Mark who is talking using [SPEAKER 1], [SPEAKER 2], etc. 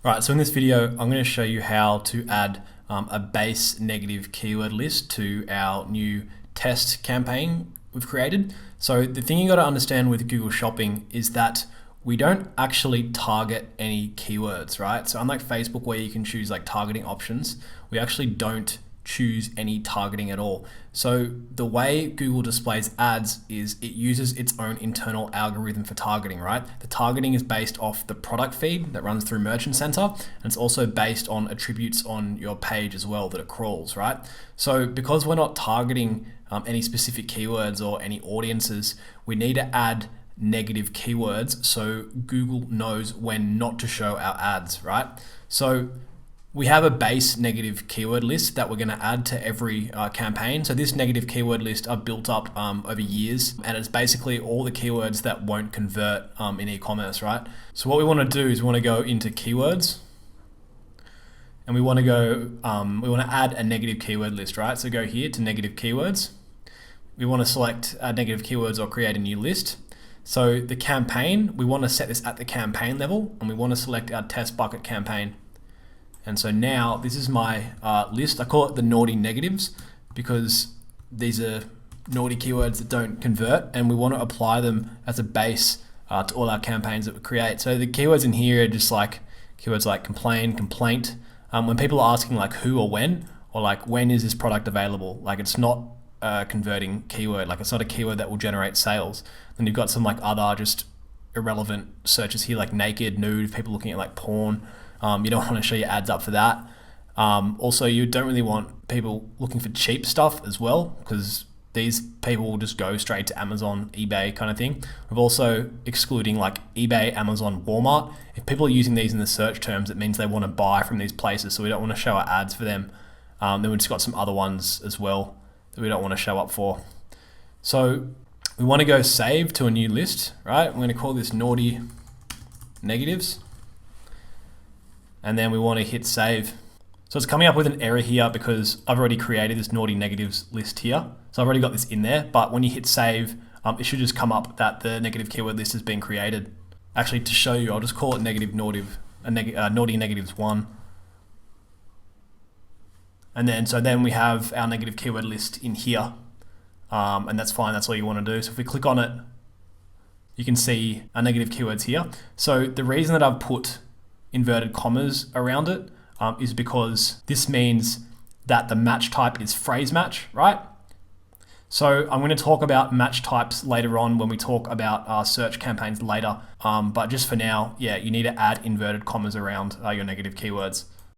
[SPEAKER 1] Right, so in this video, I'm going to show you how to add a base negative keyword list to our new test campaign we've created. So the thing you got to understand with Google Shopping is that we don't actually target any keywords, right? So unlike Facebook where you can choose like targeting options, we actually don't choose any targeting at all. So the way Google displays ads is it uses its own internal algorithm for targeting, right? The targeting is based off the product feed that runs through Merchant Center, and it's also based on attributes on your page as well that it crawls, right? So because we're not targeting any specific keywords or any audiences, we need to add negative keywords so Google knows when not to show our ads, right? So we have a base negative keyword list that we're going to add to every campaign. So this negative keyword list I've built up over years, and it's basically all the keywords that won't convert in e-commerce, right? So what we want to do is we want to go into keywords, and we want to add a negative keyword list, right? So go here to negative keywords. We want to select negative keywords or create a new list. So the campaign, we want to set this at the campaign level, and we want to select our test bucket campaign. And so now this is my list. I call it the naughty negatives because these are naughty keywords that don't convert, and we want to apply them as a base to all our campaigns that we create. So the keywords in here are just like keywords like complain, complaint. When people are asking like who or like when is this product available, like it's not a converting keyword, like it's not a keyword that will generate sales. Then you've got some like other just irrelevant searches here like naked, nude, people looking at like porn. You don't want to show your ads up for that. Also, you don't really want people looking for cheap stuff as well, because these people will just go straight to Amazon, eBay kind of thing. We're also excluding like eBay, Amazon, Walmart. If people are using these in the search terms, it means they want to buy from these places, so we don't want to show our ads for them. Then we've just got some other ones as well that we don't want to show up for. So we want to go save to a new list, right? I'm going to call this naughty negatives. And then we want to hit save. So it's coming up with an error here because I've already created this naughty negatives list here. So I've already got this in there, but when you hit save, it should just come up that the negative keyword list has been created. Actually, to show you, I'll just call it naughty negatives 1. And then we have our negative keyword list in here. And that's fine, that's all you want to do. So if we click on it, you can see our negative keywords here. So the reason that I've put inverted commas around it is because this means that the match type is phrase match, right? So I'm going to talk about match types later on when we talk about our search campaigns later. But just for now, yeah, you need to add inverted commas around your negative keywords.